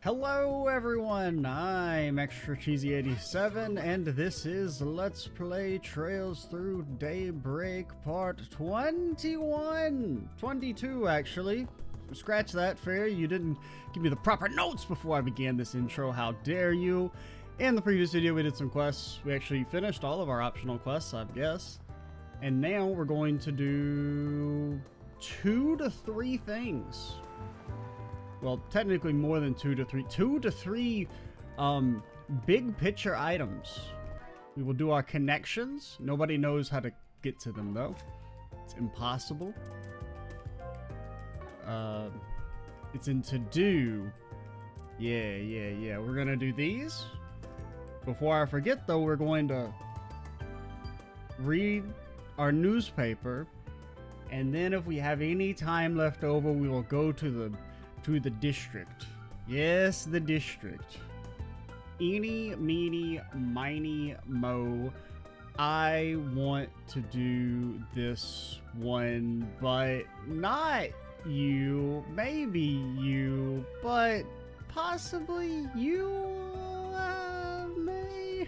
Hello everyone, I'm Extra Cheesy 87 and this is Let's Play Trails Through Daybreak Part 21! 22 actually. Scratch that, Feri, you didn't give me the proper notes before I began this intro, how dare you. In the previous video we did some quests, we actually finished all of our optional quests I guess. And now we're going to do 2 to 3 things. Well, technically more than 2 to 3. 2 to 3 big picture items. We will do our connections. Nobody knows how to get to them though. It's impossible. It's in to do. Yeah. We're gonna do these. Before I forget though, we're going to read our newspaper. And then if we have any time left over, we will go to the district. Yes, the district. Eeny, meeny, miny, mo. I want to do this one, but not you. Maybe you, but possibly you, me.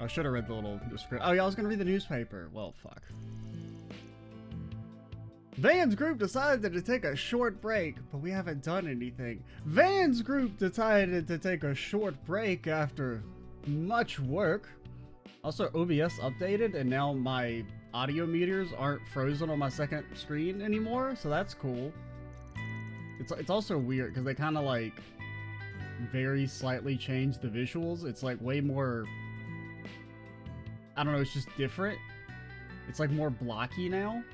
I should have read the little description. Oh yeah, I was gonna read the newspaper. Well, fuck. Van's group decided to take a short break, but we haven't done anything. Van's group decided to take a short break after much work. Also, OBS updated, and now my audio meters aren't frozen on my second screen anymore, so that's cool. It's also weird, because they kind of like very slightly changed the visuals. It's like way more, I don't know, it's just different. It's like more blocky now.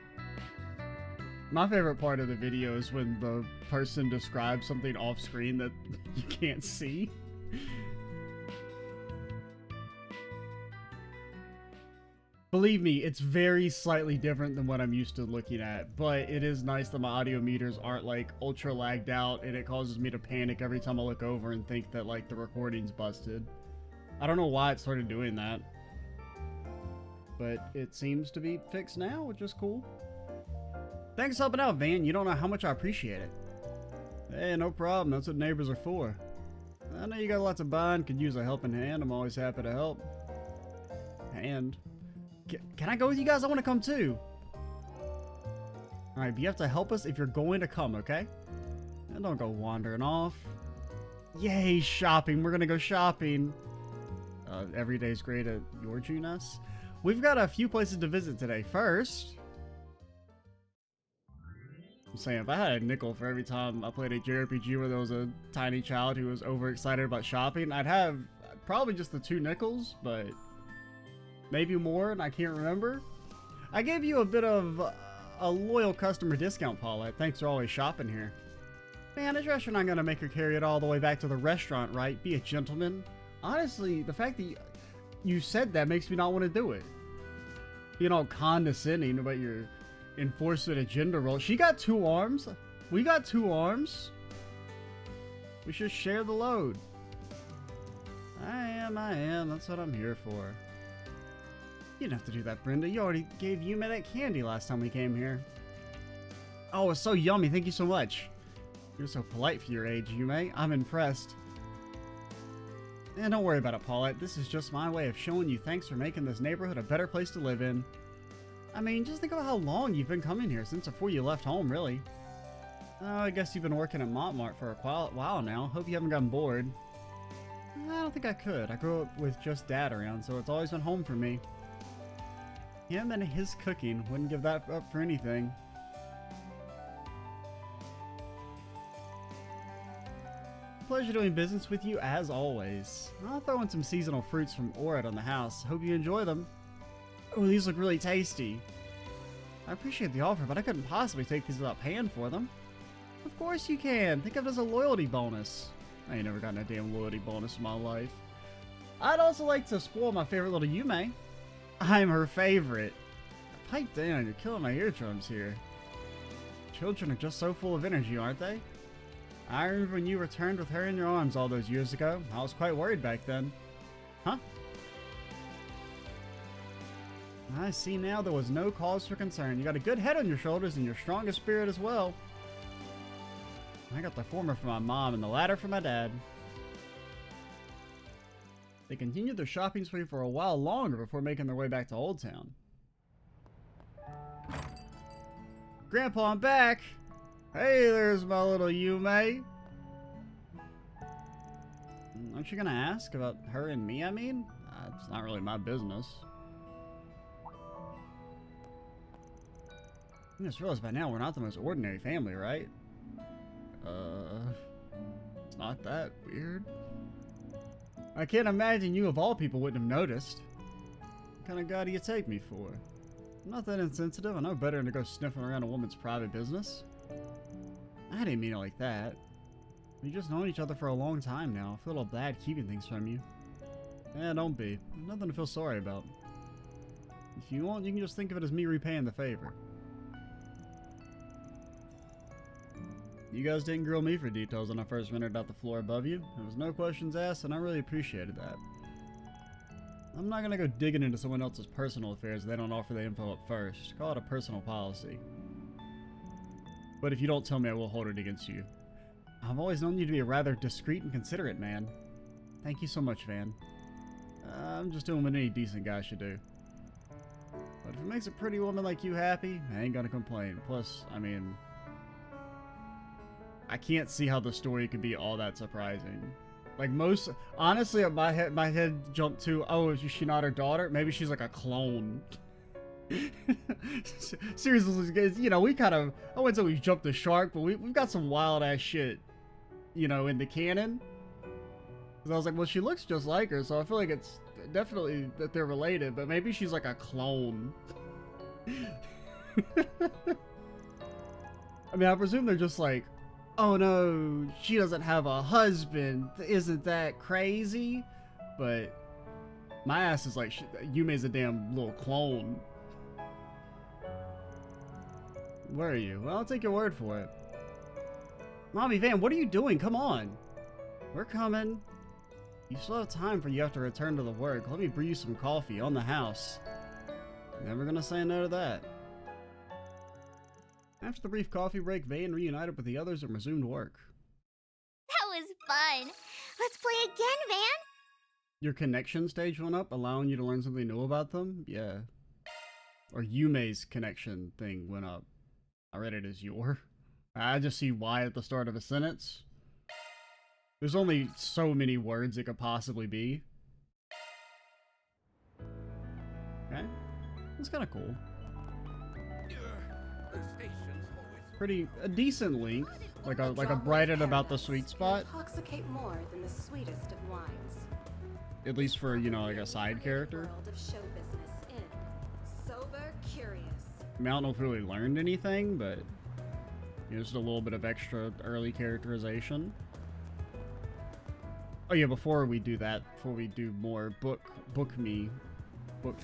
My favorite part of the video is when the person describes something off screen that you can't see. Believe me, it's very slightly different than what I'm used to looking at, but it is nice that my audio meters aren't like ultra lagged out and it causes me to panic every time I look over and think that like the recording's busted. I don't know why it started doing that, but it seems to be fixed now, which is cool. Thanks for helping out, Van. You don't know how much I appreciate it. Hey, no problem. That's what neighbors are for. I know you got lots of bond, could use a helping hand. I'm always happy to help. Hand? Can I go with you guys? I want to come too. Alright, but you have to help us if you're going to come, okay? And don't go wandering off. Yay, shopping. We're going to go shopping. Every day's great at your Junas. We've got a few places to visit today. First, I'm saying, if I had a nickel for every time I played a JRPG where there was a tiny child who was overexcited about shopping, I'd have probably just the 2 nickels, but maybe more, and I can't remember. I gave you a bit of a loyal customer discount, Paulette. Thanks for always shopping here. Man, this restaurant not gonna make her carry it all the way back to the restaurant, right? Be a gentleman. Honestly, the fact that you said that makes me not want to do it. Being all condescending about your enforcement a gender role. She got 2 arms. We got 2 arms. We should share the load. I am. That's what I'm here for. You didn't have to do that, Brenda. You already gave Yume that candy last time we came here. Oh, it's so yummy. Thank you so much. You're so polite for your age, Yume. I'm impressed. And don't worry about it, Paulette. This is just my way of showing you thanks for making this neighborhood a better place to live in. I mean, just think about how long you've been coming here, since before you left home, really. Oh, I guess you've been working at Montmartre for a while now. Hope you haven't gotten bored. I don't think I could. I grew up with just Dad around, so it's always been home for me. Him and his cooking. Wouldn't give that up for anything. Pleasure doing business with you, as always. I'll throw in some seasonal fruits from Oret on the house. Hope you enjoy them. Oh, these look really tasty. I appreciate the offer, but I couldn't possibly take these without paying for them. Of course you can. Think of it as a loyalty bonus. I ain't never gotten a damn loyalty bonus in my life. I'd also like to spoil my favorite little Yume. I'm her favorite. Pipe down, you're killing my eardrums here. Children are just so full of energy, aren't they? I remember when you returned with her in your arms all those years ago. I was quite worried back then. Huh? I see now there was no cause for concern. You got a good head on your shoulders and your strongest spirit as well. I got the former from my mom and the latter from my dad. They continued their shopping spree for a while longer before making their way back to Old Town. Grandpa, I'm back! Hey, there's my little Yume. Aren't you gonna ask about her and me, I mean? It's not really my business. I just realized by now we're not the most ordinary family, right? It's not that weird. I can't imagine you of all people wouldn't have noticed. What kind of guy do you take me for? I'm not that insensitive. I know better than to go sniffing around a woman's private business. I didn't mean it like that. We've just known each other for a long time now. I feel a little bad keeping things from you. Eh, don't be. There's nothing to feel sorry about. If you want, you can just think of it as me repaying the favor. You guys didn't grill me for details when I first rented out the floor above you. There was no questions asked, and I really appreciated that. I'm not gonna go digging into someone else's personal affairs if they don't offer the info up first. Call it a personal policy. But if you don't tell me, I will hold it against you. I've always known you to be a rather discreet and considerate man. Thank you so much, Van. I'm just doing what any decent guy should do. But if it makes a pretty woman like you happy, I ain't gonna complain. Plus, I mean, I can't see how the story could be all that surprising. Like honestly, my head jumped to, oh, is she not her daughter? Maybe she's like a clone. Seriously, guys, you know, I wouldn't say we jumped the shark, but we've got some wild ass shit, you know, in the canon. Because I was like, well, she looks just like her, so I feel like it's definitely that they're related, but maybe she's like a clone. I mean, I presume they're just like, oh no, she doesn't have a husband. Isn't that crazy? But my ass is like, Yume's a damn little clone. Where are you? Well, I'll take your word for it. Mommy, Van, what are you doing? Come on. We're coming. You still have time for you have to return to the work. Let me brew you some coffee on the house. Never gonna say no to that. After the brief coffee break, Van reunited with the others and resumed work. That was fun. Let's play again, Van. Your connection stage went up, allowing you to learn something new about them? Yeah. Or Yume's connection thing went up. I read it as your. I just see Y at the start of a sentence. There's only so many words it could possibly be. Okay. That's kind of cool. Pretty a decent length, like a brighten about the sweet spot. Intoxicate more than the sweetest of wines. At least for, you know, like a side character. World of show business in sober, curious. I mean, I don't know if we really learned anything, but you know, just a little bit of extra early characterization. Oh yeah, before we do that, before we do more, book me. Okay.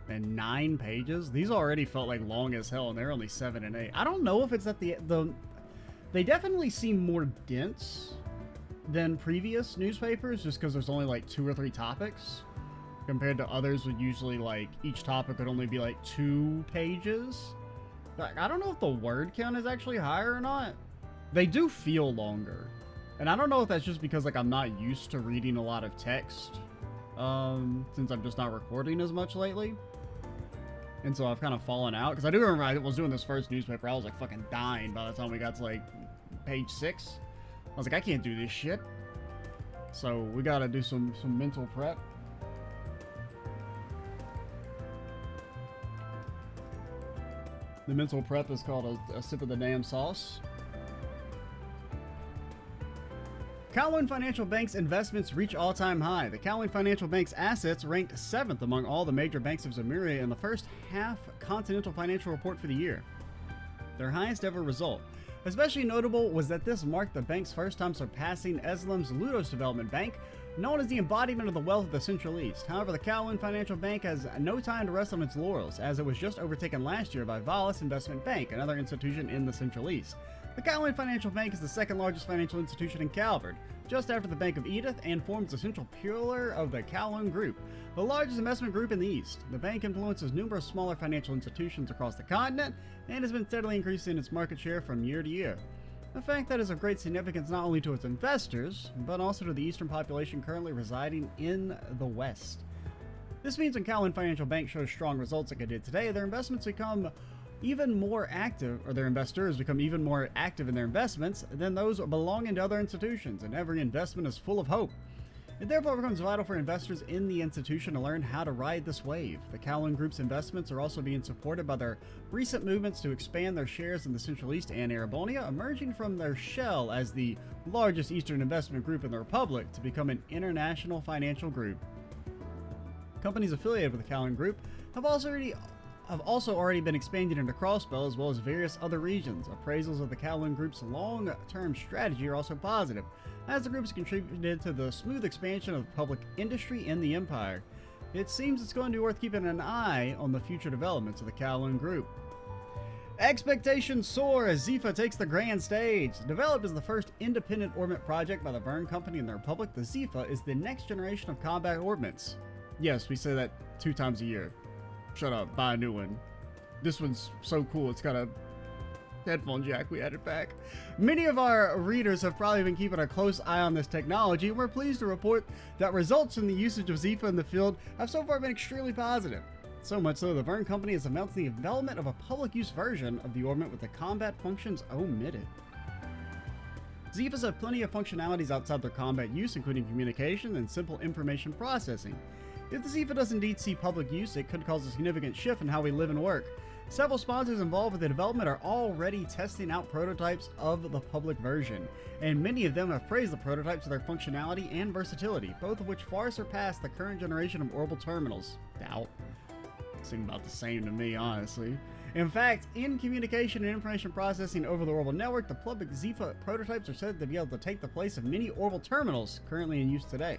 And 9 pages? These already felt like long as hell, and they're only 7 and 8. I don't know if it's that they definitely seem more dense than previous newspapers, just because there's only like 2 or 3 topics, compared to others would usually like each topic would only be like 2 pages. Like, I don't know if the word count is actually higher or not. They do feel longer, and I don't know if that's just because like I'm not used to reading a lot of text, since I'm just not recording as much lately. And so I've kind of fallen out, because I do remember I was doing this first newspaper, I was like fucking dying by the time we got to like page 6. I was like, I can't do this shit. So we gotta do some mental prep. The mental prep is called a sip of the damn sauce. Kowloon Financial Bank's investments reach all-time high. The Kowloon Financial Bank's assets ranked 7th among all the major banks of Zemuria in the first half Continental Financial Report for the year. Their highest ever result. Especially notable was that this marked the bank's first time surpassing Eslam's Ludos Development Bank, known as the embodiment of the wealth of the Central East. However, the Kowloon Financial Bank has no time to rest on its laurels, as it was just overtaken last year by Valis Investment Bank, another institution in the Central East. The Kowloon Financial Bank is the second largest financial institution in Calvard, just after the Bank of Edith, and forms the central pillar of the Kowloon Group, the largest investment group in the East. The bank influences numerous smaller financial institutions across the continent and has been steadily increasing its market share from year to year. A fact that is of great significance not only to its investors, but also to the Eastern population currently residing in the West. This means when Kowloon Financial Bank shows strong results like it did today, their investments become even more active, or their investors become even more active in their investments than those belonging to other institutions, and every investment is full of hope. It therefore becomes vital for investors in the institution to learn how to ride this wave. The Kowloon Group's investments are also being supported by their recent movements to expand their shares in the Central East and Arabonia, emerging from their shell as the largest Eastern investment group in the Republic to become an international financial group. Companies affiliated with the Kowloon Group have also already been expanding into Crossbow as well as various other regions. Appraisals of the Kowloon Group's long-term strategy are also positive, as the group has contributed to the smooth expansion of public industry in the Empire. It seems it's going to be worth keeping an eye on the future developments of the Kowloon Group. Expectations soar as Xipha takes the grand stage. Developed as the first independent orbit project by the Verne Company in the Republic, the Xipha is the next generation of combat orbits. Yes, we say that 2 times a year. Shut up, buy a new one. This one's so cool, it's got a headphone jack we added back. Many of our readers have probably been keeping a close eye on this technology, and we're pleased to report that results from the usage of Xipha in the field have so far been extremely positive. So much so, the Verne Company has announced the development of a public use version of the orbit with the combat functions omitted. Xephas have plenty of functionalities outside their combat use, including communication and simple information processing. If the Xipha does indeed see public use, it could cause a significant shift in how we live and work. Several sponsors involved with the development are already testing out prototypes of the public version, and many of them have praised the prototypes for their functionality and versatility, both of which far surpass the current generation of orbital terminals. Doubt. Seem about the same to me, honestly. In fact, in communication and information processing over the orbital network, the public Xipha prototypes are said to be able to take the place of many orbital terminals currently in use today.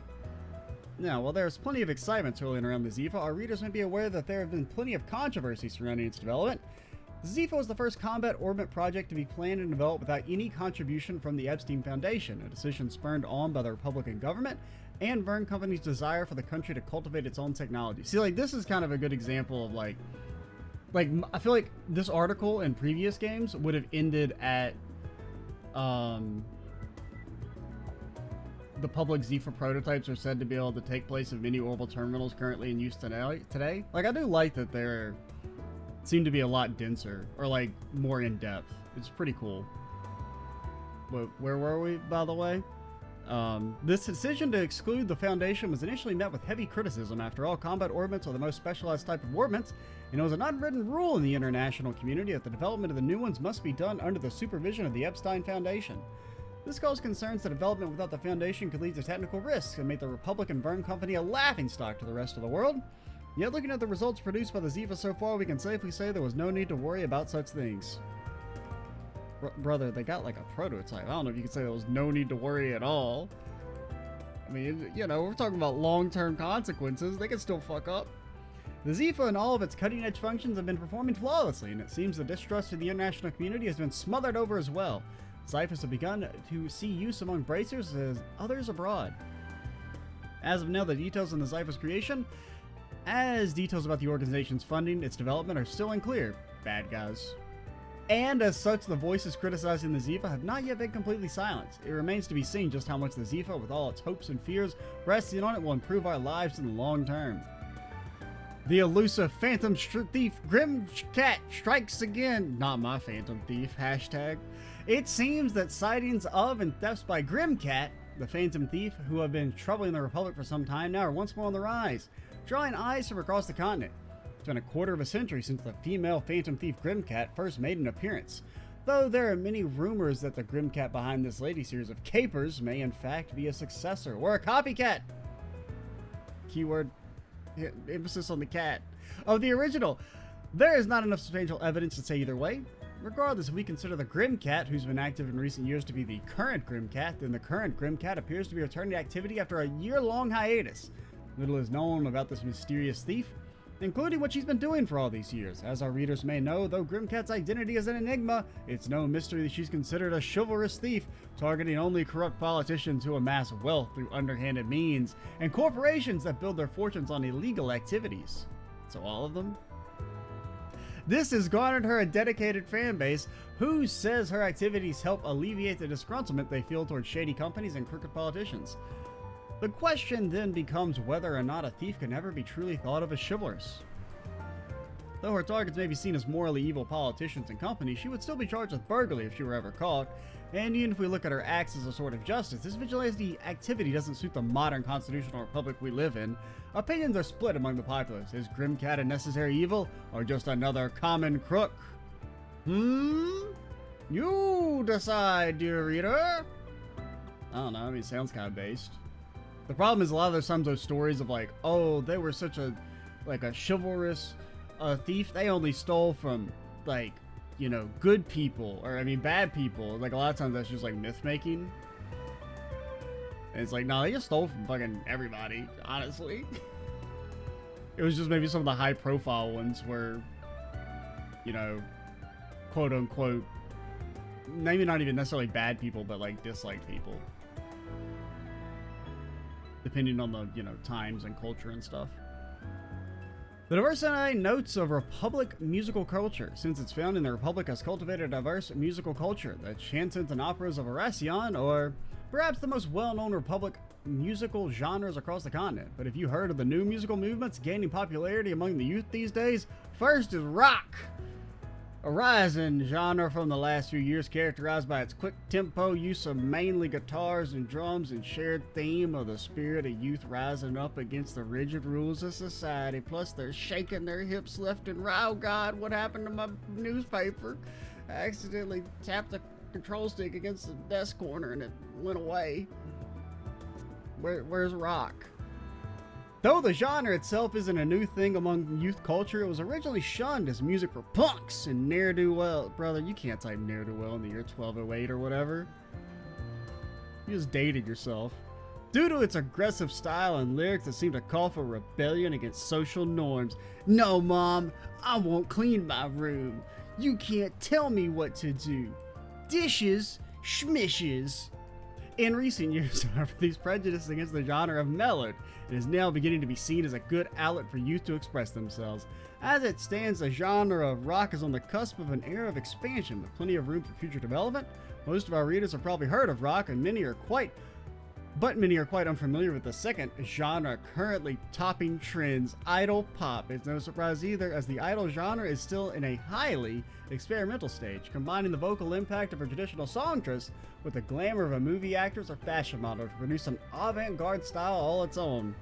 Now, while there is plenty of excitement swirling around the Xipha, our readers may be aware that there have been plenty of controversy surrounding its development. Xipha was the first combat orbit project to be planned and developed without any contribution from the Epstein Foundation, a decision spurred on by the Republican government and Verne Company's desire for the country to cultivate its own technology. See, like, this is kind of a good example of, like, I feel like this article in previous games would have ended at, the public Xipha prototypes are said to be able to take place of many orbital terminals currently in use today. Like, I do like that they're seem to be a lot denser, or like more in depth. It's pretty cool. But where were we, by the way? This decision to exclude the Foundation was initially met with heavy criticism. After all, combat orbits are the most specialized type of orbits, and it was an unwritten rule in the international community that the development of the new ones must be done under the supervision of the Epstein Foundation. This caused concerns that development without the Foundation could lead to technical risks and make the Republican Verne Company a laughingstock to the rest of the world. Yet looking at the results produced by the Xipha so far, we can safely say there was no need to worry about such things. Brother, they got like a prototype. I don't know if you could say there was no need to worry at all. I mean, you know, we're talking about long-term consequences. They can still fuck up. The Xipha and all of its cutting-edge functions have been performing flawlessly, and it seems the distrust of the international community has been smothered over as well. Xipha's have begun to see use among bracers as others abroad. As of now, the details on the Xipha's creation, as details about the organization's funding, its development, are still unclear. Bad guys. And as such, the voices criticizing the Xipha have not yet been completely silenced. It remains to be seen just how much the Xipha, with all its hopes and fears resting on it, will improve our lives in the long term. The elusive Phantom Thief Grimcat strikes again. Not my Phantom Thief. Hashtag. It seems that sightings of and thefts by Grimcat, the Phantom Thief, who have been troubling the Republic for some time now, are once more on the rise, drawing eyes from across the continent. It's been a quarter of a century since the female Phantom Thief Grimcat first made an appearance, though there are many rumors that the Grimcat behind this latest series of capers may in fact be a successor or a copycat. Keyword emphasis on the cat of the original. There is not enough substantial evidence to say either way. Regardless, if we consider the Grim Cat, who's been active in recent years, to be the current Grim Cat, then the current Grim Cat appears to be returning to activity after a year-long hiatus. Little is known about this mysterious thief, including what she's been doing for all these years. As our readers may know, though Grim Cat's identity is an enigma, it's no mystery that she's considered a chivalrous thief, targeting only corrupt politicians who amass wealth through underhanded means, and corporations that build their fortunes on illegal activities. So all of them? This has garnered her a dedicated fan base who says her activities help alleviate the disgruntlement they feel towards shady companies and crooked politicians. The question then becomes whether or not a thief can ever be truly thought of as chivalrous. Though her targets may be seen as morally evil politicians and companies, she would still be charged with burglary if she were ever caught. And even if we look at her acts as a sort of justice, this vigilante activity doesn't suit the modern constitutional republic we live in. Opinions are split among the populace. Is Grim Cat a necessary evil, or just another common crook? You decide, dear reader. I don't know, I mean, it sounds kind of based. The problem is a lot of some of those stories of like, oh, they were such a chivalrous thief. They only stole from like, you know, good people, or I mean bad people. Like a lot of times that's just like myth making. And it's like, no, they just stole from fucking everybody, honestly. It was just maybe some of the high profile ones where, you know, quote unquote, maybe not even necessarily bad people, but like disliked people. Depending on the, you know, times and culture and stuff. The diversity notes of Republic musical culture. Since it's found in the Republic, has cultivated a diverse musical culture. The chansons and operas of Arasion, or perhaps the most well-known Republic musical genres across the continent. But if you heard of the new musical movements gaining popularity among the youth these days, first is rock. A rising genre from the last few years, characterized by its quick tempo, use of mainly guitars and drums, and shared theme of the spirit of youth rising up against the rigid rules of society. Plus, they're shaking their hips left and right. Oh God, what happened to my newspaper? I accidentally tapped the control stick against the desk corner and it went away. Where's rock? Though the genre itself isn't a new thing among youth culture, it was originally shunned as music for punks and ne'er-do-well. Brother, you can't type ne'er-do-well in the year 1208 or whatever. You just dated yourself. Due to its aggressive style and lyrics that seem to call for rebellion against social norms. No, Mom, I won't clean my room. You can't tell me what to do. Dishes, schmishes. In recent years, however, these prejudices against the genre have mellowed and is now beginning to be seen as a good outlet for youth to express themselves. As it stands, the genre of rock is on the cusp of an era of expansion with plenty of room for future development. Most of our readers have probably heard of rock, and many are quite unfamiliar with the second genre currently topping trends, idol pop. It's no surprise either, as the idol genre is still in a highly experimental stage, combining the vocal impact of a traditional songstress with the glamour of a movie actress or fashion model to produce an avant-garde style all its own.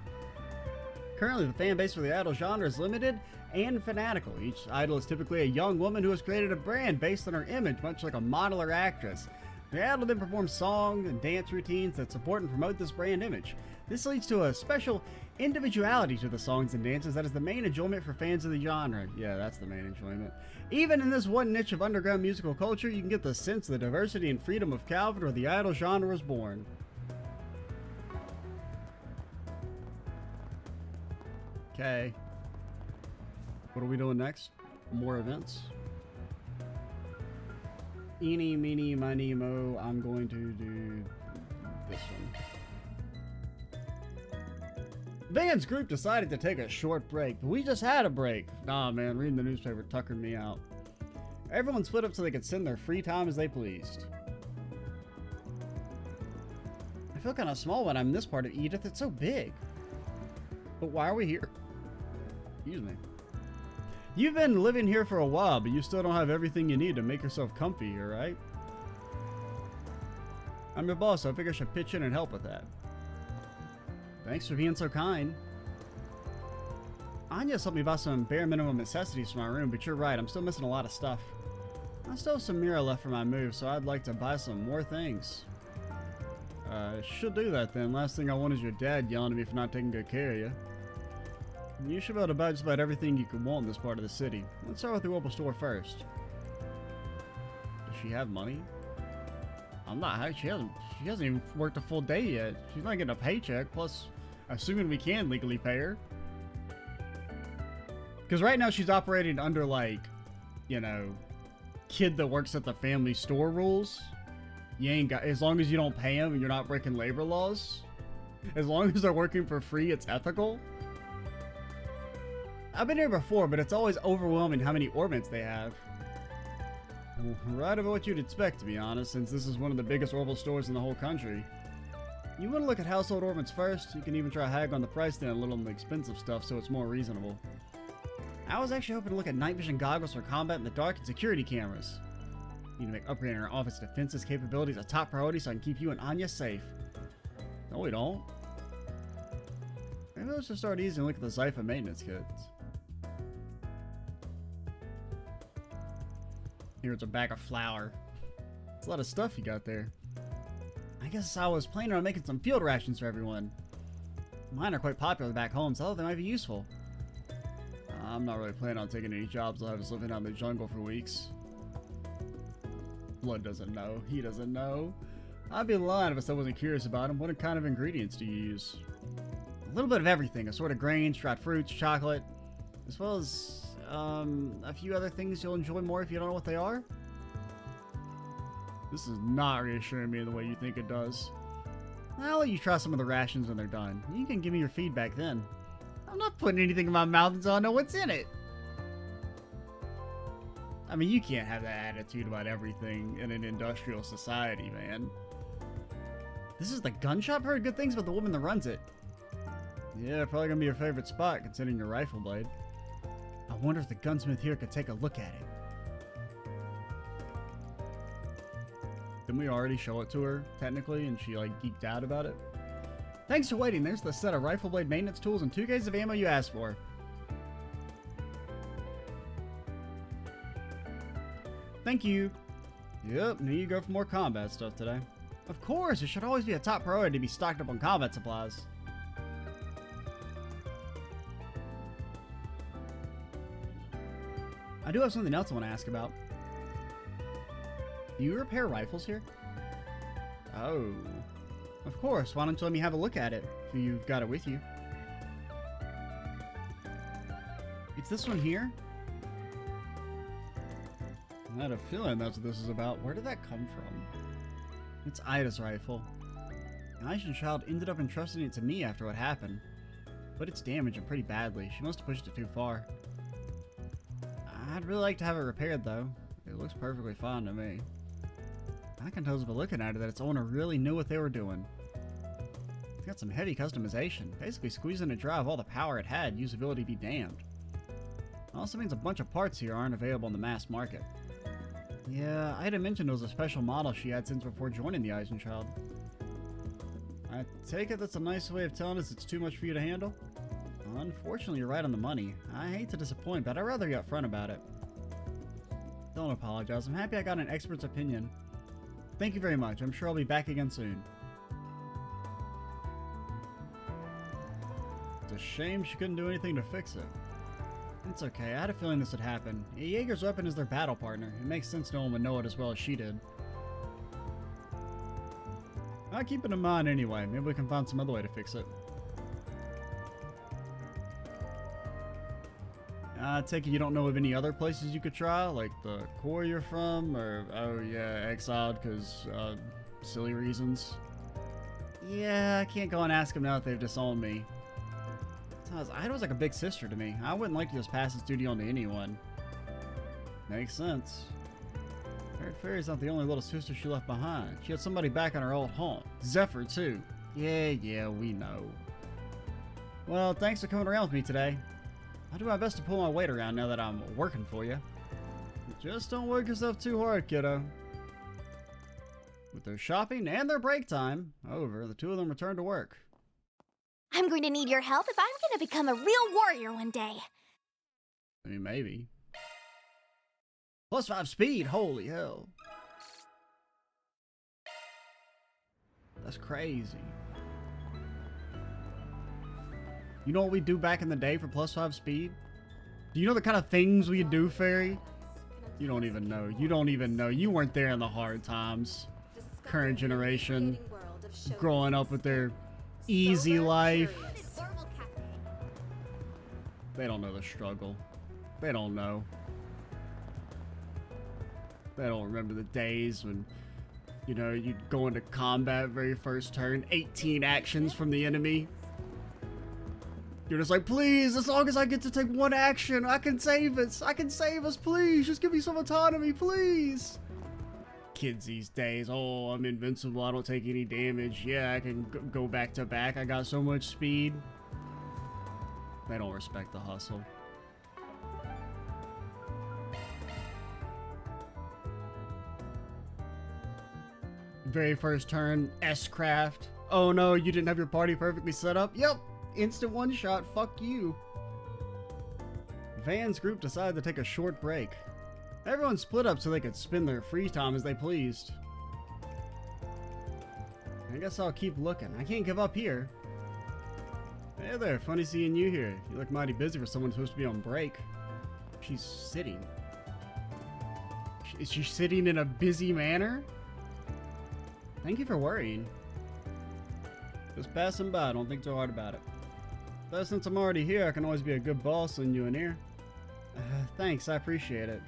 Currently, the fan base for the idol genre is limited and fanatical. Each idol is typically a young woman who has created a brand based on her image, much like a model or actress. The idol then performs song and dance routines that support and promote this brand image. This leads to a special individuality to the songs and dances that is the main enjoyment for fans of the genre. Yeah, that's the main enjoyment. Even in this one niche of underground musical culture, you can get the sense of the diversity and freedom of Calvard, where the idol genre was born. Okay. What are we doing next? More events? Eeny, meeny, miny, mo, I'm going to do this one. Van's group decided to take a short break. We just had a break. Nah, man, reading the newspaper tuckered me out. Everyone split up so they could spend their free time as they pleased. I feel kind of small when I'm in this part of Edith. It's so big. But why are we here? Excuse me. You've been living here for a while, but you still don't have everything you need to make yourself comfy here, right? I'm your boss, so I figure I should pitch in and help with that. Thanks for being so kind. Anya's helped me buy some bare minimum necessities for my room, but you're right, I'm still missing a lot of stuff. I still have some Mira left for my move, so I'd like to buy some more things. Should do that then. Last thing I want is your dad yelling at me for not taking good care of you. You should be able to buy just about everything you could want in this part of the city. Let's start with the Opal store first. she have money? I'm not. She hasn't even worked a full day yet. She's not getting a paycheck. Plus, assuming we can legally pay her. Because right now she's operating under, like, you know, kid that works at the family store rules. You ain't got, as long as you don't pay them and you're not breaking labor laws. As long as they're working for free, it's ethical. I've been here before, but it's always overwhelming how many orbits they have. Right about what you'd expect, to be honest, since this is one of the biggest orbital stores in the whole country. You want to look at household orbits first? You can even try hag on the price then a little on the expensive stuff so it's more reasonable. I was actually hoping to look at night vision goggles for combat in the dark and security cameras. Need to make upgrading our office defenses capabilities a top priority so I can keep you and Anya safe. No, we don't. Maybe let's just start easy and look at the Xipha maintenance kits. Here's a bag of flour. That's a lot of stuff you got there. I guess I was planning on making some field rations for everyone. Mine are quite popular back home, so I thought they might be useful. I'm not really planning on taking any jobs. I'll have us living out in the jungle for weeks. Blood doesn't know. He doesn't know. I'd be lying if I said I wasn't curious about him. What kind of ingredients do you use? A little bit of everything. A sort of grains, dried fruits, chocolate, as well as a few other things you'll enjoy more if you don't know what they are. This is not reassuring me the way you think it does. I'll let you try some of the rations when they're done. You can give me your feedback then. I'm not putting anything in my mouth until I know what's in it. I mean, you can't have that attitude about everything in an industrial society, man. This is the gun shop? Heard good things about the woman that runs it. Yeah, probably gonna be your favorite spot, considering your rifle blade. I wonder if the gunsmith here could take a look at it. Didn't we already show it to her, technically, and she, like, geeked out about it? Thanks for waiting. There's the set of rifle blade maintenance tools and 2 cases of ammo you asked for. Thank you. Yep, here you go for more combat stuff today. Of course, it should always be a top priority to be stocked up on combat supplies. I do have something else I want to ask about. Do you repair rifles here? Oh. Of course, why don't you let me have a look at it, if you've got it with you. It's this one here? I had a feeling that's what this is about. Where did that come from? It's Ida's rifle. An Asian child ended up entrusting it to me after what happened. But it's damaged pretty badly. She must have pushed it too far. I'd really like to have it repaired though. It looks perfectly fine to me. I can tell by looking at it that its owner really knew what they were doing. It's got some heavy customization, basically squeezing it dry of all the power it had, usability be damned. It also means a bunch of parts here aren't available in the mass market. Yeah, Ida mentioned it was a special model she had since before joining the Asian child. I take it that's a nice way of telling us it's too much for you to handle? Unfortunately, you're right on the money. I hate to disappoint, but I'd rather be upfront about it. Don't apologize. I'm happy I got an expert's opinion. Thank you very much. I'm sure I'll be back again soon. It's a shame she couldn't do anything to fix it. It's okay. I had a feeling this would happen. A Jaeger's weapon is their battle partner. It makes sense no one would know it as well as she did. I'll keep it in mind anyway. Maybe we can find some other way to fix it. I take it you don't know of any other places you could try, like the core you're from, or, oh yeah, exiled because, silly reasons. Yeah, I can't go and ask them now that they've disowned me. Ida was like a big sister to me. I wouldn't like to just pass this duty on to anyone. Makes sense. Feri's not the only little sister she left behind. She had somebody back in her old home. Zephyr, too. Yeah, we know. Well, thanks for coming around with me today. I'll do my best to pull my weight around now that I'm working for you. Just don't work yourself too hard, kiddo. With their shopping and their break time over, the two of them return to work. I'm going to need your help if I'm going to become a real warrior one day. I mean, maybe. +5 speed, holy hell. That's crazy. You know what we do back in the day for +5 speed? Do you know the kind of things we do, Feri? You don't even know. You don't even know. You weren't there in the hard times. Current generation, growing up with their easy life. They don't know the struggle. They don't know. They don't remember the days when, you know, you'd go into combat very first turn, 18 actions from the enemy. You're just like, please, as long as I get to take one action, I can save us. I can save us, please. Just give me some autonomy, please. Kids these days, oh, I'm invincible. I don't take any damage. Yeah, I can go back to back. I got so much speed. They don't respect the hustle. Very first turn, S-Craft. Oh no, you didn't have your party perfectly set up? Yep, instant one-shot, fuck you. Van's group decided to take a short break. Everyone split up so they could spend their free time as they pleased. I guess I'll keep looking. I can't give up here. Hey there, funny seeing you here. You look mighty busy for someone supposed to be on break. She's sitting. Is she sitting in a busy manner? Thank you for worrying. Just passing by, don't think too hard about it. But since I'm already here, I can always be a good boss lend you an ear. Thanks, I appreciate it.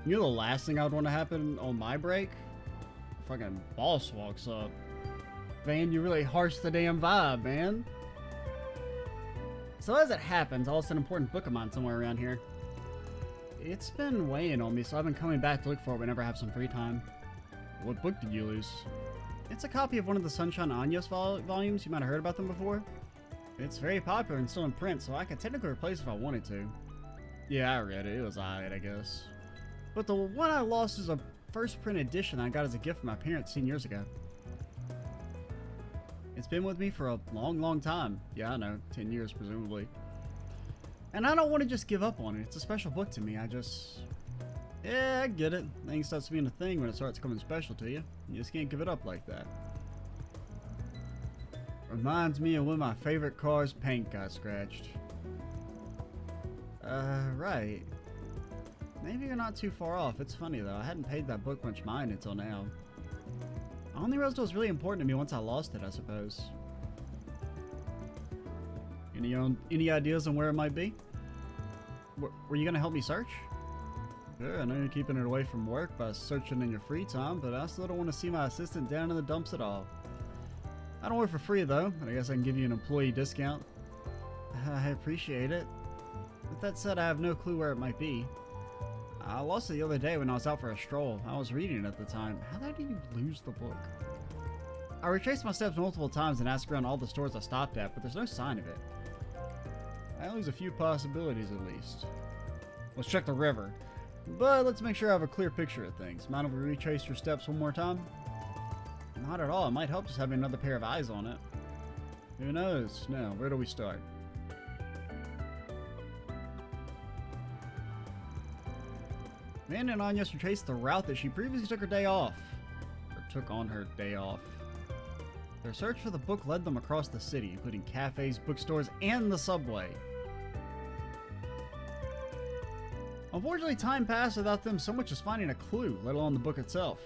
You know the last thing I would want to happen on my break? Fucking boss walks up. Van, you really harsh the damn vibe, man. So as it happens, I lost an important book of mine somewhere around here. It's been weighing on me, so I've been coming back to look for it whenever I have some free time. What book did you lose? It's a copy of one of the Sunshine Anyos volumes. You might have heard about them before. It's very popular and still in print, so I could technically replace it if I wanted to. Yeah, I read it. It was alright, I guess. But the one I lost is a first print edition I got as a gift from my parents 10 years ago. It's been with me for a long, long time. Yeah, I know. 10 years, presumably. And I don't want to just give up on it. It's a special book to me. Yeah, I get it. Things starts being a thing when it starts coming special to you. You just can't give it up like that. Reminds me of when my favorite car's paint got scratched. Right. Maybe you're not too far off. It's funny though, I hadn't paid that book much mind until now. I only realized it was really important to me once I lost it, I suppose. Any ideas on where it might be? Were you gonna help me search? Sure, I know you're keeping it away from work by searching in your free time, but I still don't want to see my assistant down in the dumps at all. I don't work for free though, but I guess I can give you an employee discount. I appreciate it. With that said, I have no clue where it might be. I lost it the other day when I was out for a stroll. I was reading it at the time. How did you lose the book? I retraced my steps multiple times and asked around all the stores I stopped at, but there's no sign of it. I lose a few possibilities at least. Let's check the river. But let's make sure I have a clear picture of things. Mind if we retrace your steps one more time? Not at all. It might help just having another pair of eyes on it. Who knows? Now, where do we start? Van and Anyos retraced the route that she previously took her day off. Or took on her day off. Their search for the book led them across the city, including cafes, bookstores, and the subway. Unfortunately, time passed without them so much as finding a clue, let alone the book itself.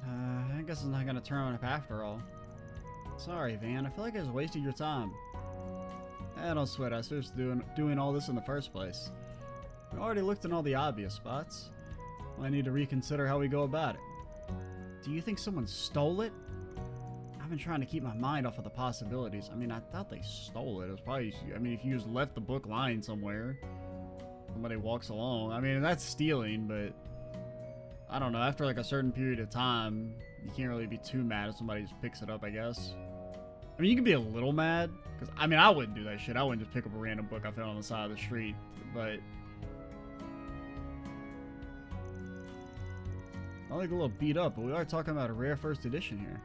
I guess it's not going to turn up after all. Sorry, Van. I feel like I just wasted your time. Don't sweat. I started doing all this in the first place. We already looked in all the obvious spots. I need to reconsider how we go about it. Do you think someone stole it? I've been trying to keep my mind off of the possibilities. I mean, I thought they stole it. It was probably, I mean, if you just left the book lying somewhere, somebody walks along. I mean, that's stealing, but I don't know. After like a certain period of time, you can't really be too mad if somebody just picks it up, I guess. I mean, you can be a little mad, because, I mean, I wouldn't do that shit. I wouldn't just pick up a random book I found on the side of the street, but I like a little beat up, but we are talking about a rare first edition here.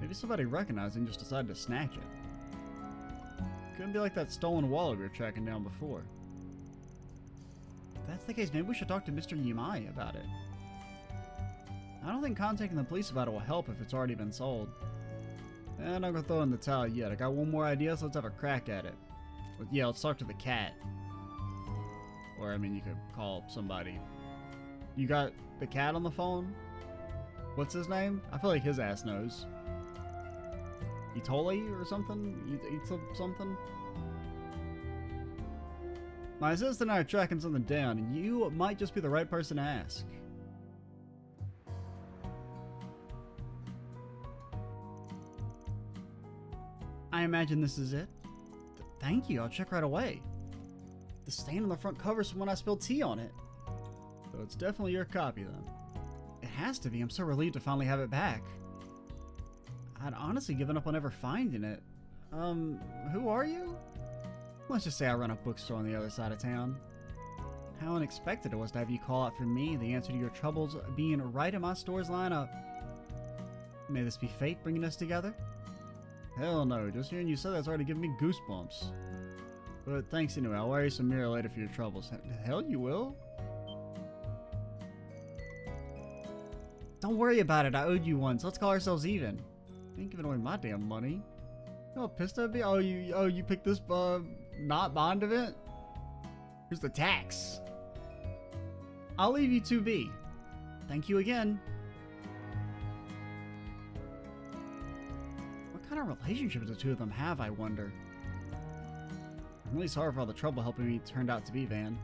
Maybe somebody recognized it and just decided to snatch it. Couldn't be like that stolen wallet we were tracking down before. If that's the case, maybe we should talk to Mr. Yamai about it. I don't think contacting the police about it will help if it's already been sold. And I'm gonna throw in the towel yet. I got one more idea, so let's have a crack at it. Yeah, let's talk to the cat. Or, I mean, you could call somebody. You got the cat on the phone? What's his name? I feel like his ass knows. Itoli or something? Something? My assistant and I are tracking something down, and you might just be the right person to ask. I imagine this is it. Thank you, I'll check right away. The stain on the front cover is from when I spilled tea on it. So it's definitely your copy then. It has to be, I'm so relieved to finally have it back. I'd honestly given up on ever finding it. Who are you? Let's just say I run a bookstore on the other side of town. How unexpected it was to have you call out for me, the answer to your troubles being right in my store's lineup. May this be fate bringing us together? Hell no, just hearing you say that's already giving me goosebumps. But thanks anyway, I'll wear you some mirror later for your troubles. Hell you will? Don't worry about it, I owed you one, so let's call ourselves even. I ain't giving away my damn money. You know how pissed I'd be? Oh, you picked this, not bond event? Here's the tax. I'll leave you 2B. Thank you again. What kind of relationship do the two of them have, I wonder? I'm really sorry for all the trouble helping me turned out to be, Van.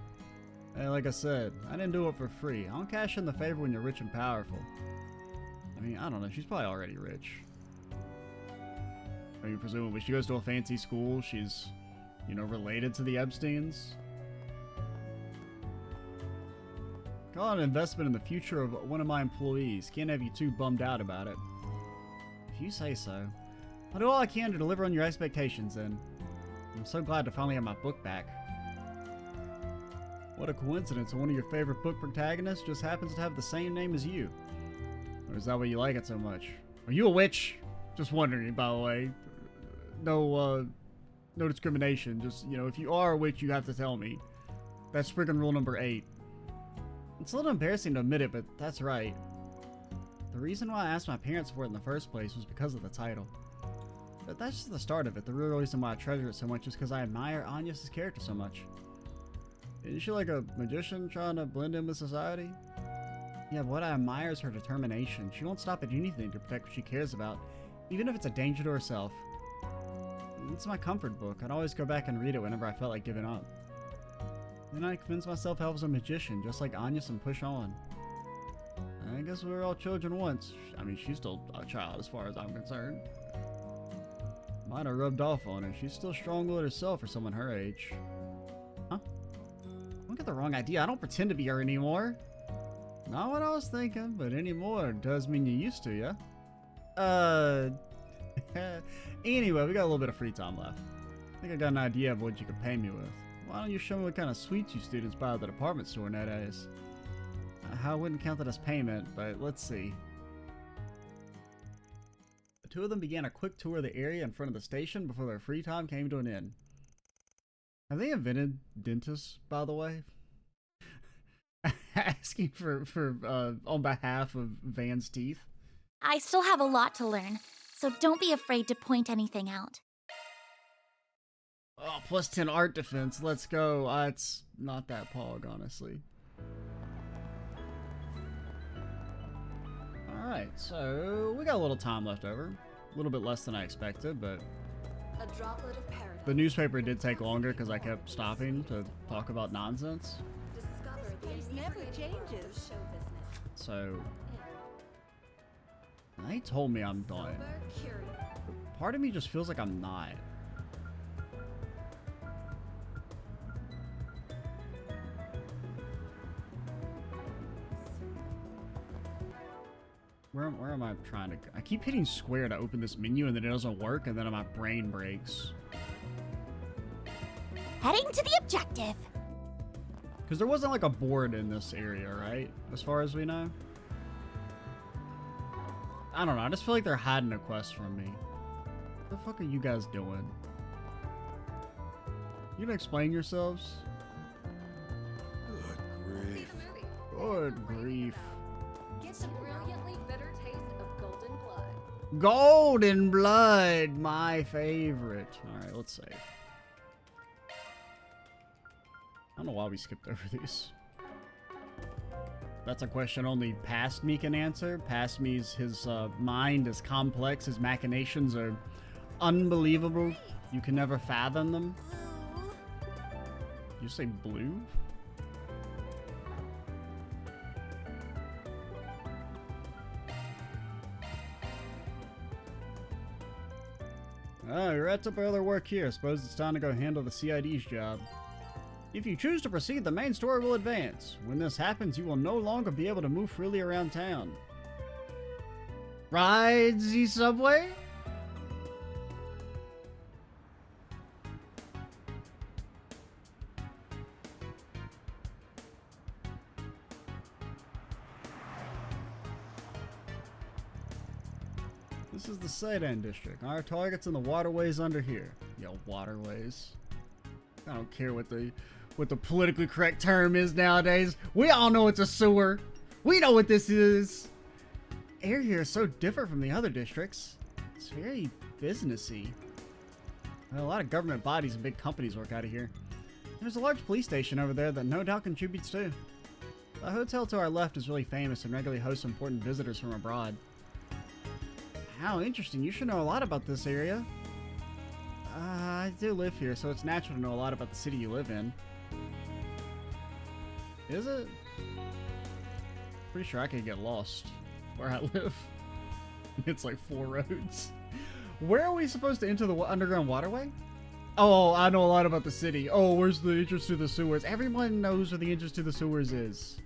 Hey, like I said, I didn't do it for free. I don't cash in the favor when you're rich and powerful. I mean, I don't know, she's probably already rich. I mean, presumably she goes to a fancy school, she's, you know, related to the Epsteins. Call it an investment in the future of one of my employees. Can't have you too bummed out about it. If you say so. I'll do all I can to deliver on your expectations then. I'm so glad to finally have my book back. What a coincidence, one of your favorite book protagonists just happens to have the same name as you. Or is that why you like it so much? Are you a witch? Just wondering, by the way. No discrimination. Just, you know, if you are a witch, you have to tell me. That's friggin' rule number 8. It's a little embarrassing to admit it, but that's right. The reason why I asked my parents for it in the first place was because of the title. But that's just the start of it. The real reason why I treasure it so much is because I admire Agnes' character so much. Isn't she like a magician trying to blend in with society? Yeah, but what I admire is her determination. She won't stop at anything to protect what she cares about, even if it's a danger to herself. It's my comfort book. I'd always go back and read it whenever I felt like giving up. Then I convinced myself I was a magician, just like Agnes, and push on. I guess we were all children once. I mean, she's still a child as far as I'm concerned. Might have rubbed off on her. She's still strong-willed herself for someone her age. Huh? Don't get the wrong idea. I don't pretend to be her anymore. Not what I was thinking, but anymore does mean you used to, yeah? Anyway, we got a little bit of free time left. I think I got an idea of what you could pay me with. Why don't you show me what kind of sweets you students buy at the department store nowadays? I wouldn't count that as payment, but let's see. The two of them began a quick tour of the area in front of the station before their free time came to an end. Have they invented dentists, by the way? Asking for on behalf of Van's teeth. I still have a lot to learn, so don't be afraid to point anything out. Oh, plus 10 art defense. Let's go. It's not that pog, honestly. Alright, so we got a little time left over. A little bit less than I expected, but A droplet of paradise. the newspaper did take longer because I kept stopping to talk about nonsense. Discover the Place never changes. show business. So, they told me I'm done. Sober, curious. Part of me just feels like I'm not. Where am I trying to... I keep hitting square to open this menu and then it doesn't work and then my brain breaks. Heading to the objective. Because there wasn't like a board in this area, right? As far as we know. I don't know. I just feel like they're hiding a quest from me. What the fuck are you guys doing? You gonna explain yourselves? Good grief. Good grief. Get the brilliantly bitter taste of golden blood. Golden blood, my favorite. Alright, let's save. I don't know why we skipped over these. That's a question only past me can answer. Past me's his mind is complex. His machinations are unbelievable. You can never fathom them. You say blue? Oh, you're at up other work here. Suppose it's time to go handle the CID's job. If you choose to proceed, the main story will advance. When this happens, you will no longer be able to move freely around town. Ride the subway? This is the Sedan district. Our target's in the waterways under here. Yo, waterways. I don't care what the politically correct term is nowadays. We all know it's a sewer. We know what this is. Air here is so different from the other districts. It's very businessy. Well, a lot of government bodies and big companies work out of here. There's a large police station over there that no doubt contributes too. The hotel to our left is really famous and regularly hosts important visitors from abroad. How interesting. You should know a lot about this area. I do live here, so it's natural to know a lot about the city you live in. Is it? Pretty sure I could get lost where I live. It's like 4 roads. Where are we supposed to enter the underground waterway? Oh, I know a lot about the city. Oh, where's the entrance to the sewers? Everyone knows where the entrance to the sewers is.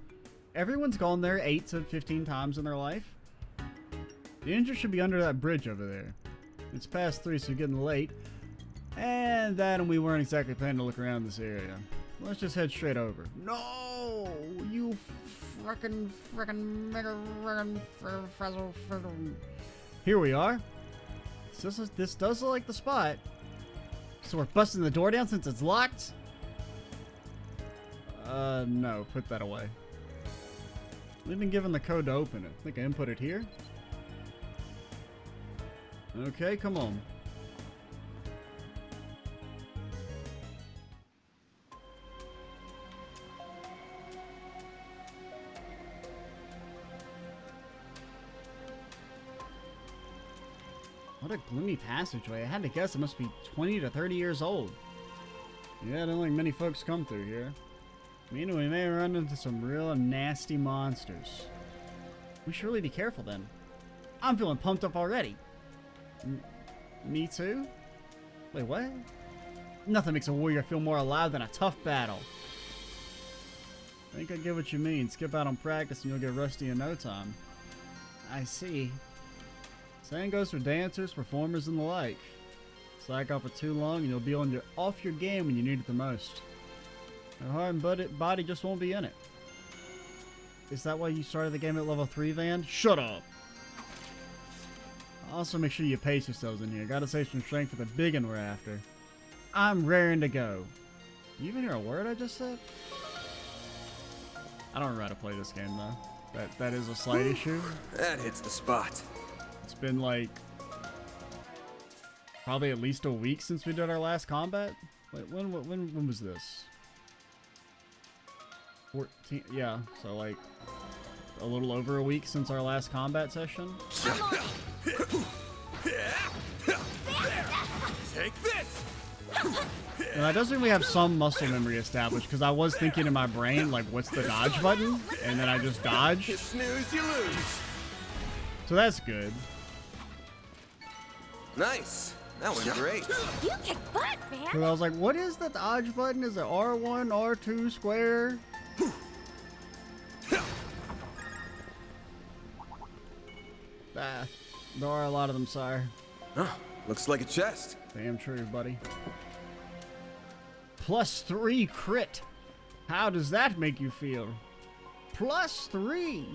Everyone's gone there 8 to 15 times in their life. The entrance should be under that bridge over there. It's past 3, so you're getting late. And we weren't exactly planning to look around this area. Let's just head straight over. No! You frickin' mega frazzle. Here we are. This does look like the spot. So we're busting the door down since it's locked? No. Put that away. We've been given the code to open it. I think I input it here. Okay, come on. What a gloomy passageway. I had to guess it must be 20 to 30 years old. Yeah, I don't think many folks come through here. Meaning we may run into some real nasty monsters. We should really be careful then. I'm feeling pumped up already. Me too? Wait, what? Nothing makes a warrior feel more alive than a tough battle. I think I get what you mean. Skip out on practice and you'll get rusty in no time. I see. Same goes for dancers, performers, and the like. Slack off for too long and you'll be off your game when you need it the most. Your heart and body just won't be in it. Is that why you started the game at level 3, Van? Shut up! Also, make sure you pace yourselves in here. Gotta save some strength for the big one we're after. I'm raring to go. You even hear a word I just said? I don't know how to play this game though. That is a slight issue. That hits the spot. It's been like probably at least a week since we did our last combat. Wait, when was this? 14. Yeah, so like a little over a week since our last combat session. Take this. And that does mean we have some muscle memory established, because I was thinking in my brain, like, what's the dodge button? And then I just dodge. You snooze, you lose. So that's good. Nice. That was great. You kick butt, man. Because I was like, what is the dodge button? Is it R1, R2, square? There are a lot of them, sire. Oh, looks like a chest. Damn true, buddy. +3 crit. How does that make you feel? +3.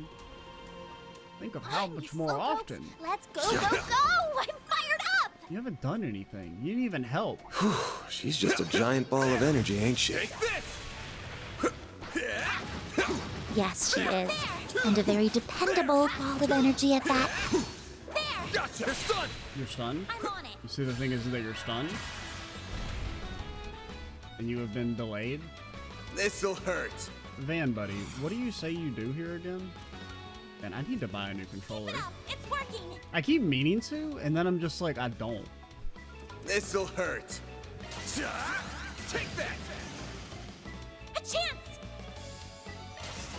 Think of how much more often. Let's go, go, go! I'm fired up! You haven't done anything. You didn't even help. She's just a giant ball of energy, ain't she? Take this! Yes, she is. And a very dependable ball of energy at that. There! Gotcha. You're stunned. You're stunned? I'm on it. You see, the thing is that you're stunned. And you have been delayed. This'll hurt. Van buddy, what do you say you do here again? And I need to buy a new controller. It's working. I keep meaning to, and then I'm just like, I don't. This'll hurt. Take that. A chance.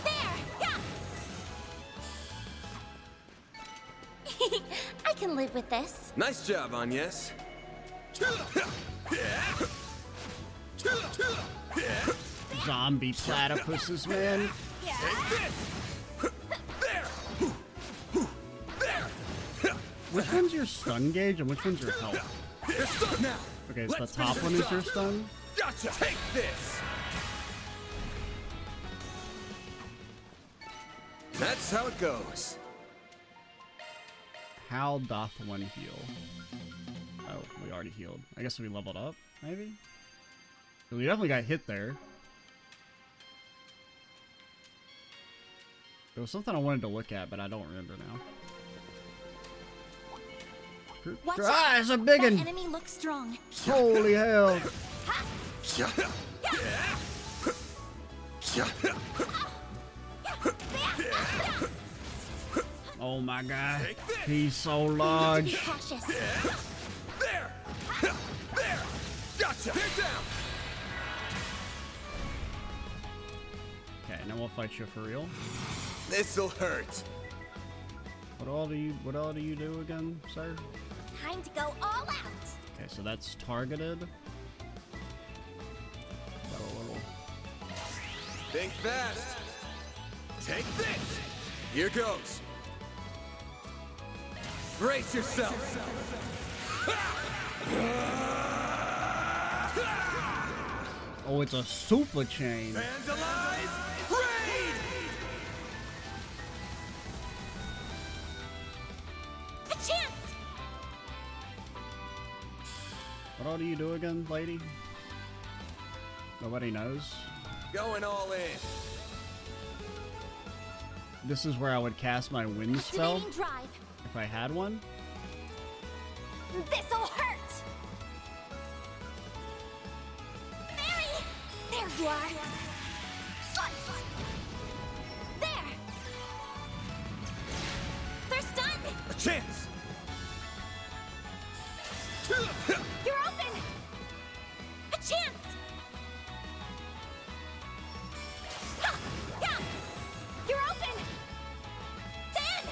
There. Yeah. I can live with this. Nice job, Agnes. Zombie platypuses, man. Which one's your stun gauge and which one's your health? Okay, so the top one is your stun. Gotcha. Take this. That's how it goes. How doth one heal? Oh, we already healed. I guess we leveled up, maybe? We definitely got hit there. There was something I wanted to look at, but I don't remember now. Watch Ah, out. it's a big That one! enemy looks strong. Holy hell! Oh my god, he's so large. Be cautious. There. Gotcha. Get down. Okay, now we'll fight you for real. This'll hurt. What all do you do again, sir? Time to go all out. Okay, so that's targeted. Got a little. Think fast. Take this. Here goes. Brace yourself. Oh, it's a super chain. Vandalize. Raid. A chance. What all do you do again, lady? Nobody knows. Going all in. This is where I would cast my wind spell Activating drive. if I had one. This'll hurt. Feri! There you are. Slice. There. They're stunned. A chance. You're open. A chance. Ha! Yeah. You're open. Then.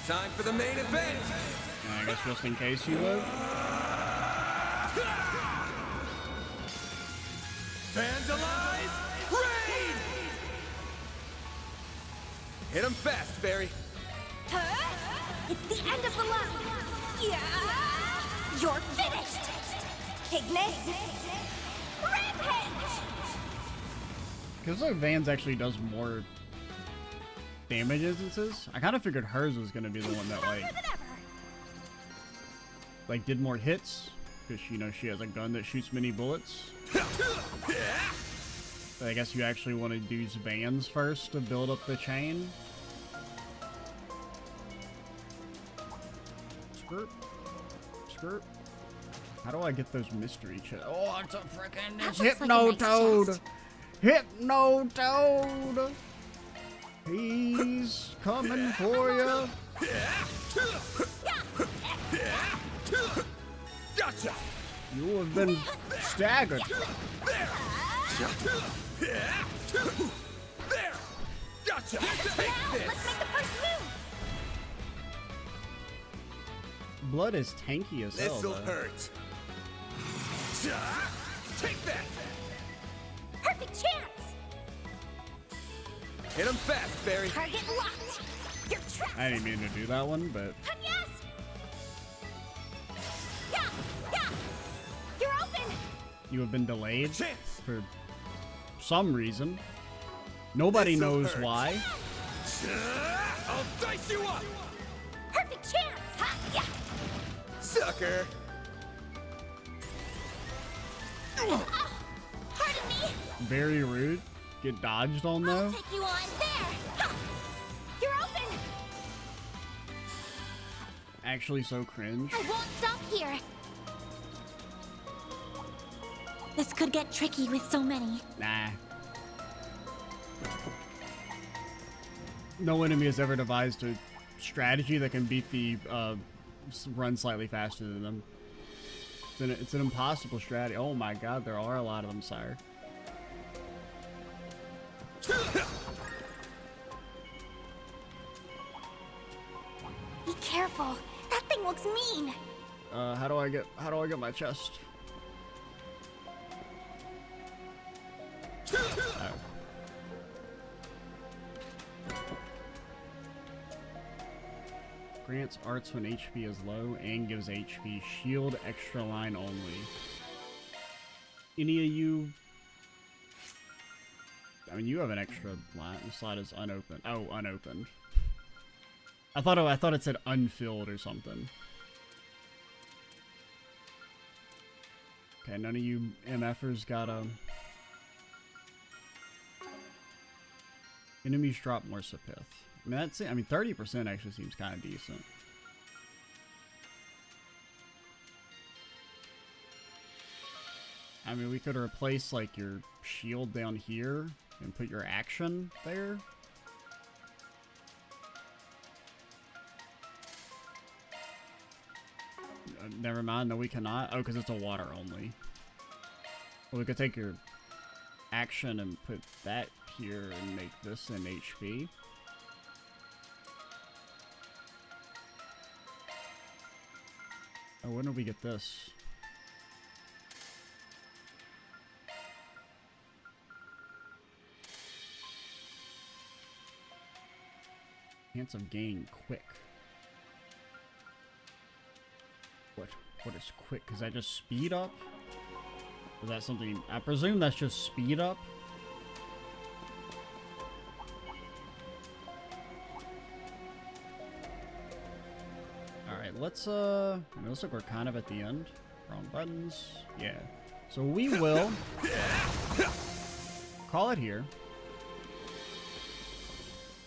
Time for the main event. I guess just in case you live. Vandalize. Raid. Hit him fast, Feri. Huh? It's the end of the line. Yeah. You're finished. Ignis. Rampage. Because like Van's actually does more damage instances. I kind of figured hers was gonna be the one that Stronger than ever. like did more hits because you know she has a gun that shoots many bullets. But I guess you actually want to use Vans first to build up the chain. Skirt. Skirt. How do I get those mystery chests? Oh, it's a freaking That it's looks like a Hypno nice Toad. chest. Hypno Toad. He's coming for you. Gotcha. You have been staggered. There. Gotcha. Take Now, this. let's make the first move. Blood is tanky as hell. This'll Though. hurt. Take that. Perfect chance. Hit him fast, Feri. Target locked. You're trapped. I didn't mean to do that one, but Yes. Yeah. Yeah. You're open. you have been delayed Chance. for some reason. Nobody This'll knows hurt. why. I'll dice you up. Perfect chance. Ha. Yeah. Sucker. Pardon me. Very rude. Get dodged on I'll though. take you on there. Ha. You're open. Actually, so cringe. I won't stop here. This could get tricky with so many. Nah. no enemy has ever devised a strategy that can beat the run slightly faster than them. It's an impossible strategy. Oh my god, there are a lot of them, sire. Be careful. That thing looks mean. How do I get my chest? Oh. Grants arts when HP is low and gives HP. Shield extra line only. Any of you? I mean, you have an extra line. The slot is unopened. Oh, unopened. I thought it said unfilled or something. Okay, none of you MFers got a. Enemies drop more Sapith. I mean, that's it. I mean, 30% actually seems kind of decent. I mean, we could replace, like, your shield down here and put your action there. Never mind. No, we cannot. Oh, because it's a water only. Well, we could take your action and put that here and make this an HP. Oh, when did we get this? Handsome gain quick. What is quick? Because I just speed up? Is that something? I presume that's just speed up. Alright, let's I mean, looks like we're kind of at the end. Wrong buttons. Yeah. So we will call it here.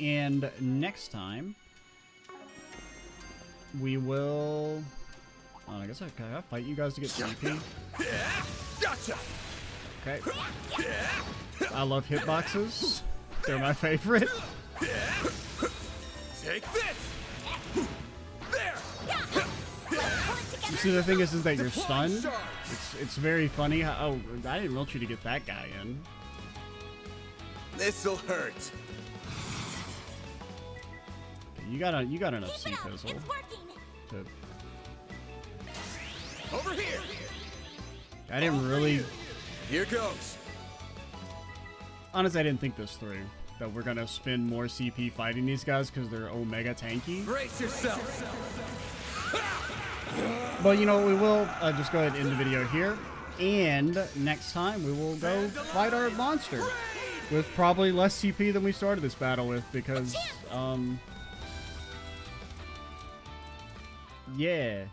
And next time we will I guess I gotta fight you guys to get CP. Gotcha. Okay. I love hitboxes. They're my favorite. Take this. There. You see, the thing is that you're stunned. It's very funny how. Oh, I didn't want you to get that guy in. This'll hurt. Okay, you got enough C-Pizzle to. Over here. I didn't really. Here goes. Honestly, I didn't think this through. That we're gonna spend more CP fighting these guys because they're omega tanky. Brace yourself. But you know, we will just go ahead and end the video here. And next time we will go fight our monster with probably less CP than we started this battle with because, yeah.